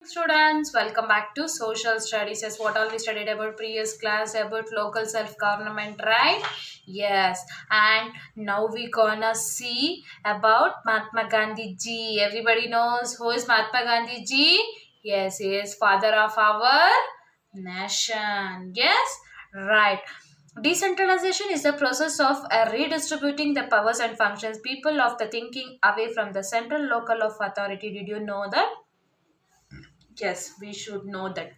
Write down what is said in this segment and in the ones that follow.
Students, welcome back to social studies. Yes, what all we studied about previous class about local self-government, right? Yes, and now we gonna see about Mahatma Gandhi ji. Everybody knows who is Mahatma Gandhi ji? Yes, he is father of our nation. Yes, right. Decentralization is the process of redistributing the powers and functions people of the thinking away from the central local of authority. Did you know that? Yes, we should know that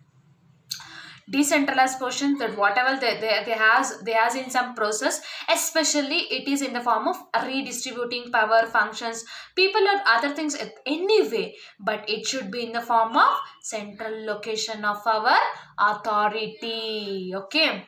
decentralized portions that whatever they has in some process, especially it is in the form of redistributing power functions people or other things anyway, but it should be in the form of central location of our authority. Okay,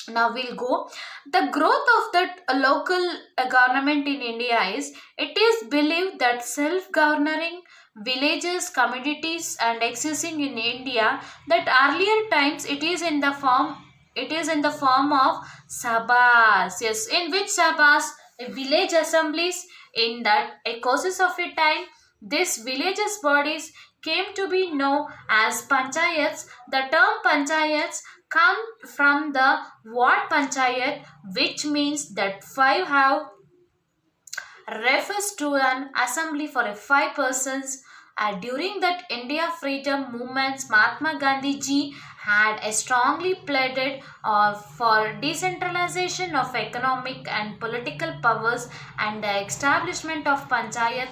now we'll go the growth of that local government in India is it is believed that self-governing villages communities and existing in India that earlier times it is in the form of sabas. Yes, in which sabas village assemblies in that a courses of a time these villages bodies came to be known as panchayats. The term panchayats come from the word panchayat, which means that five have refers to an assembly for a five persons. During that India freedom movements, Mahatma Gandhi ji had a strongly pleaded for decentralization of economic and political powers and the establishment of Panchayat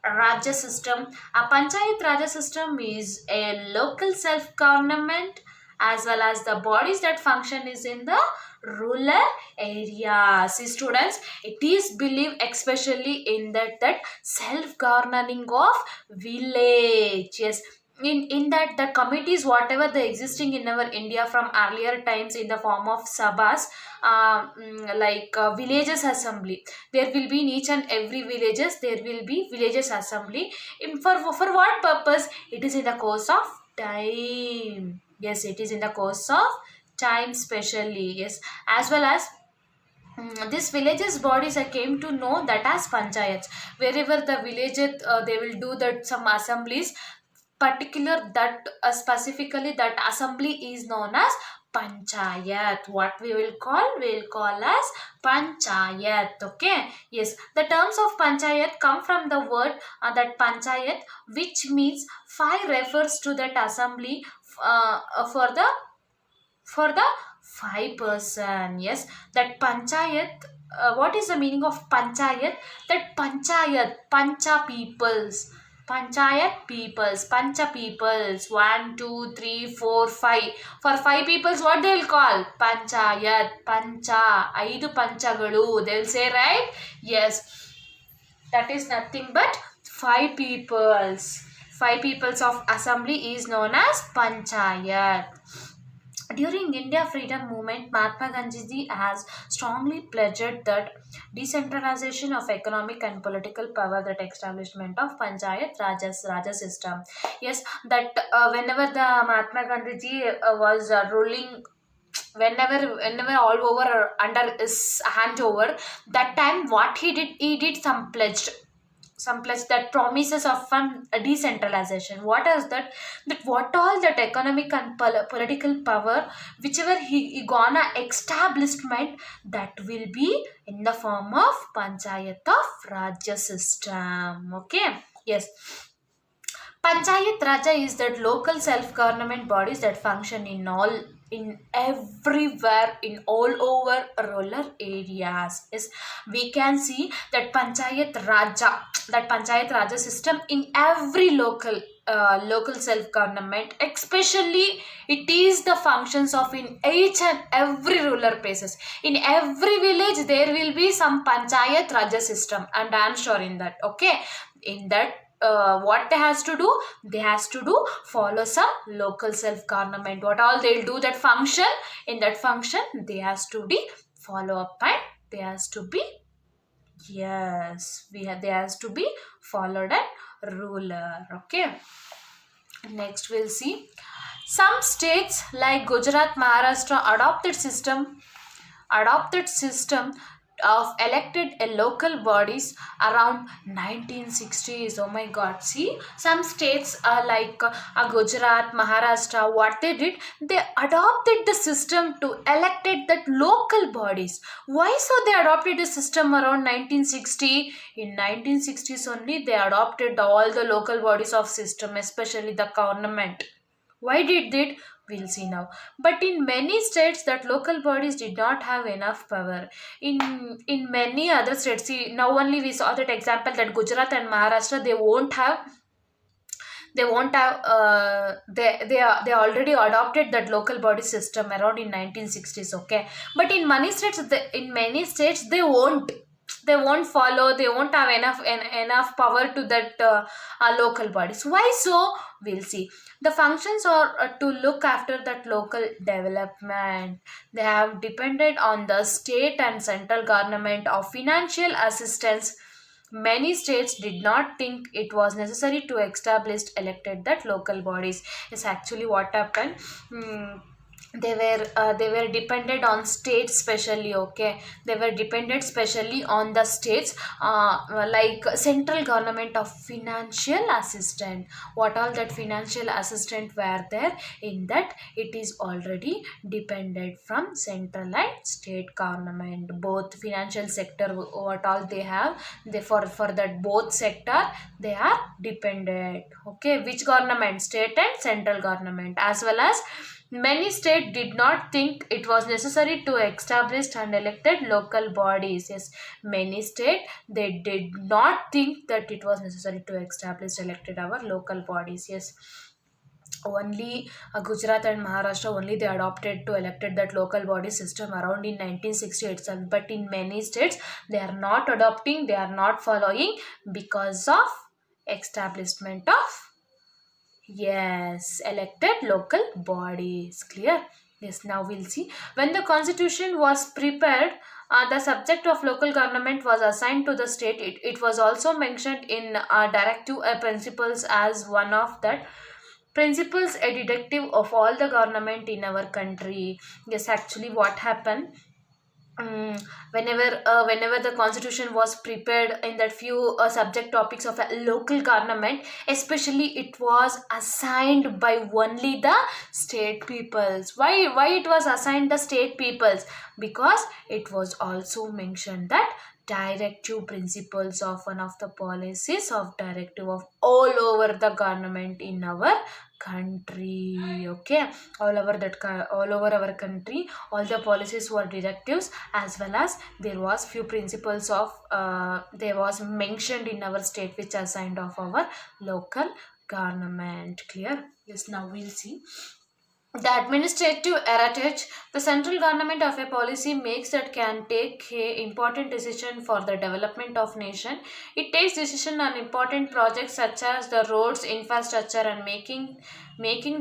Rajya system. A Panchayat Rajya system is a local self-government as well as the bodies that function is in the rural areas. See students, it is believed especially in that self-governing of village. Yes, in that the committees whatever the existing in our India from earlier times in the form of sabas, villages assembly, there will be in each and every villages there will be villages assembly for what purpose? It is in the course of time. Yes, it is in the course of time specially. Yes, as well as these villages bodies I came to know that as panchayats. Wherever the villages they will do that some assemblies, particular that specifically that assembly is known as panchayat. What we will call as panchayat. Okay, yes, the terms of panchayat come from the word that panchayat, which means five refers to that assembly for the five person. Yes, that panchayat, what is the meaning of panchayat? That panchayat, pancha peoples, panchayat peoples, pancha peoples, one two three four five, for five peoples what they will call panchayat, pancha, aidu panchagalu they will say, right? Yes, that is nothing but five peoples. Five peoples of assembly is known as panchayat. During India freedom movement, Mahatma Gandhi has strongly pledged that decentralization of economic and political power, that establishment of Panchayat Raja system. Yes, that whenever the Mahatma Gandhi was ruling, whenever all over under his hand over, that time what he did some pledge that promises of fund decentralization. What is that? That what all that economic and political power whichever he gonna establishment, that will be in the form of panchayat of rajya system. Okay, yes, Panchayat Raja is that local self-government bodies that function in everywhere in all over rural areas. Yes, we can see that Panchayat Raja system in every local self-government, especially it is the functions of in each and every rural places. In every village there will be some Panchayat Raja system, and I am sure in that. Okay, in that what they has to do, they has to do follow some local self government. What all they'll do that function, in that function they has to be follow up, and they has to be, yes, they has to be followed and ruler. Okay, next we'll see some states like Gujarat, Maharashtra adopted system elected a local bodies around 1960s. Oh my god, see, some states are like Gujarat, Maharashtra, what they did, they adopted the system to elected that local bodies. Why so they adopted the system around 1960? In 1960s only they adopted all the local bodies of system, especially the government. Why did they? We'll see now. But in many states, that local bodies did not have enough power. In many other states, see, now only we saw that example that Gujarat and Maharashtra, they already adopted that local body system around in 1960s. Okay, but in many states they won't follow, they won't have enough power to that local bodies. Why so? We'll see. The functions are to look after that local development. They have depended on the state and central government of financial assistance. Many states did not think it was necessary to establish elected that local bodies. Is actually what happened. They were dependent on states specially. Okay, they were dependent specially on the states, like central government of financial assistant. What all that financial assistant were there in that, it is already dependent from central and state government, both financial sector, what all they have, they for that both sector they are dependent. Okay, which government? State and central government. As well as many states did not think it was necessary to establish and elected local bodies. Yes, many states they did not think that it was necessary to establish elected our local bodies. Yes, only Gujarat and Maharashtra only they adopted to elected that local body system around in 1960 itself. But in many states they are not adopting, they are not following because of establishment of, yes, elected local bodies. Clear? Yes, now we'll see. When the constitution was prepared, the subject of local government was assigned to the state. It was also mentioned in directive principles as one of that principles, a detective of all the government in our country. Yes, actually what happened, whenever the constitution was prepared in that few subject topics of a local government, especially it was assigned by only the state peoples. Why it was assigned the state peoples? Because it was also mentioned that directive principles of one of the policies of directive of all over the government in our country. Okay, all over our country, all the policies were directives, as well as there was few principles of there was mentioned in our state which are signed of our local government. Clear? Yes, now we'll see. The administrative heritage, the central government of a policy makes that can take a important decision for the development of nation. It takes decision on important projects such as the roads, infrastructure, and making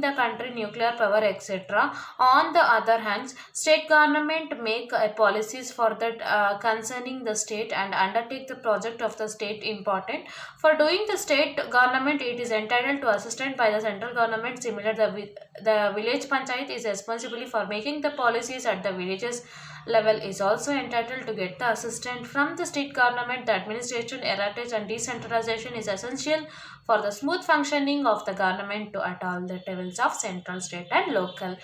the country nuclear power, etc. On the other hand, state government make policies for that concerning the state and undertake the project of the state important. For doing the state government, it is entitled to assistance by the central government. Similar, the village panchayat is responsible for making the policies at the villages level, is also entitled to get the assistance from the state government. The administration, heritage, and decentralization is essential for the smooth functioning of the government to at all the levels of central, state, and local.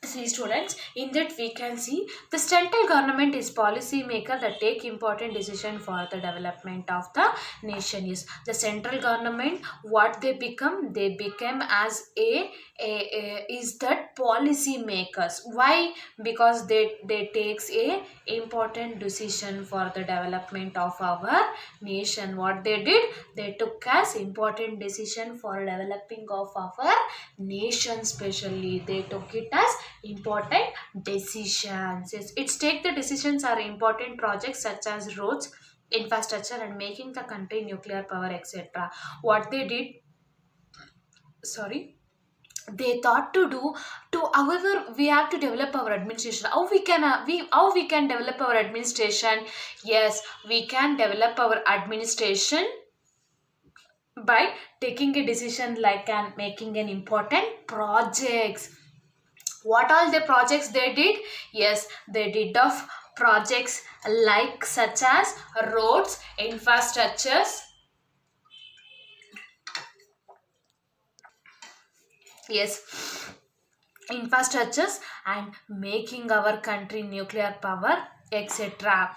See students, in that we can see the central government is policy maker that take important decision for the development of the nation. Is the central government, what they become as is that policy makers. Why? Because they takes a important decision for the development of our nation. What they did, they took as important decision for developing of our nation, especially they took it as important decisions. Yes, it's take the decisions are important projects such as roads, infrastructure, and making the country nuclear power, etc. What they did, sorry, they thought to do to, however we have to develop our administration. How we can develop our administration? Yes, we can develop our administration by taking a decision like and making an important projects. What all the projects they did? Yes, they did of projects like such as roads, infrastructures, yes, infrastructures, and making our country nuclear power, etc.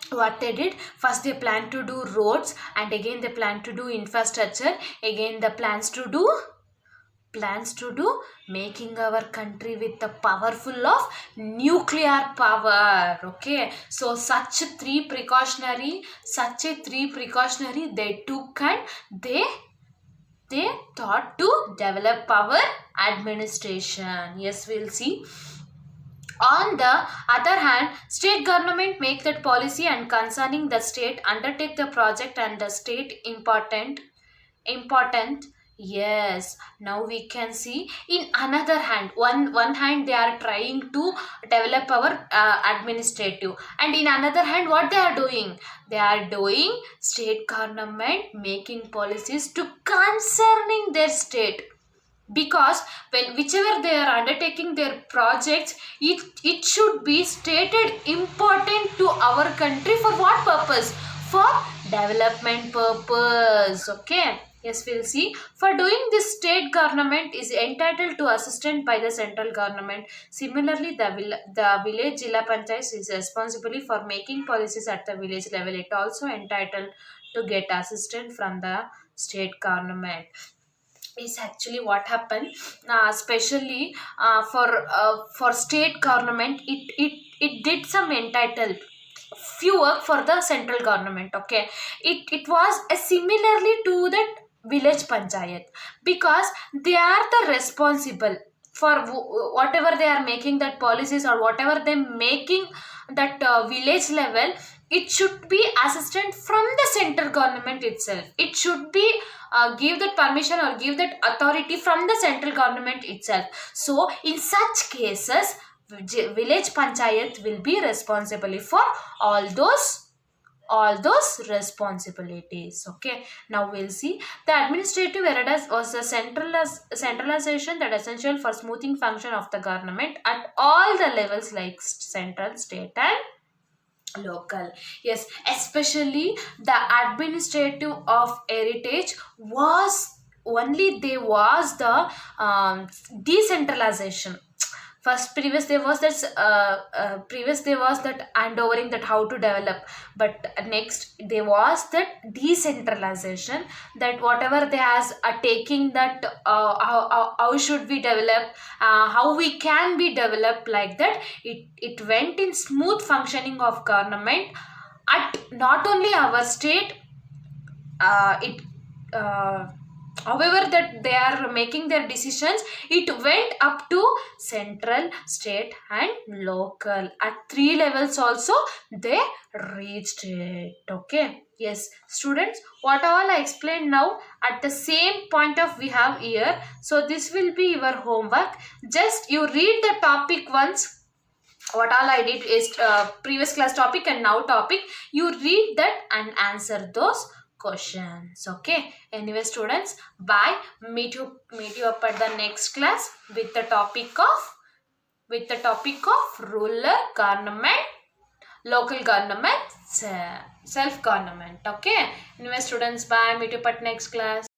What they did, first they plan to do roads, and again they plan to do infrastructure, again the plans to do making our country with the powerful of nuclear power. Okay, so such a three precautionary they took, and they thought to develop our administration. Yes, we'll see. On the other hand, state government make that policy, and concerning the state undertake the project, and the state important. Yes, now we can see in another hand, one hand they are trying to develop our administrative, and in another hand what they are doing state government making policies to concerning their state, because when whichever they are undertaking their projects, it should be stated important to our country. For what purpose? For development purpose. Okay, yes, we'll see. For doing this, state government is entitled to assistance by the central government. Similarly, the village Jilla Panchayat is responsible for making policies at the village level. It also entitled to get assistance from the state government. Is actually what happened, especially for state government, it did some entitled few work for the central government. Okay, it was similarly to that village panchayat, because they are the responsible for whatever they are making that policies, or whatever they making that village level. It should be assistant from the central government itself. It should be give that permission or give that authority from the central government itself. So in such cases, village panchayat will be responsible for all those responsibilities. Okay, now we'll see the administrative errors was a centralization that essential for smoothing function of the government at all the levels, like central, state, and local. Yes, especially the administrative of heritage was only there was the decentralization. First, previous there was that handovering, that how to develop, but next there was that decentralization, that whatever they has taking that how should we develop, how we can be developed, like that it went in smooth functioning of government at not only our state, it however that they are making their decisions, it went up to central, state, and local. At three levels also they reached it. Okay, yes students, what all I explained now, at the same point of we have here. So this will be your homework. Just you read the topic once. What all I did is previous class topic and now topic. You read that and answer those questions. Okay, anyway students, bye. Meet you up at the next class with the topic of rural government, local government, self government. Okay, anyway students, bye. Meet you up at next class.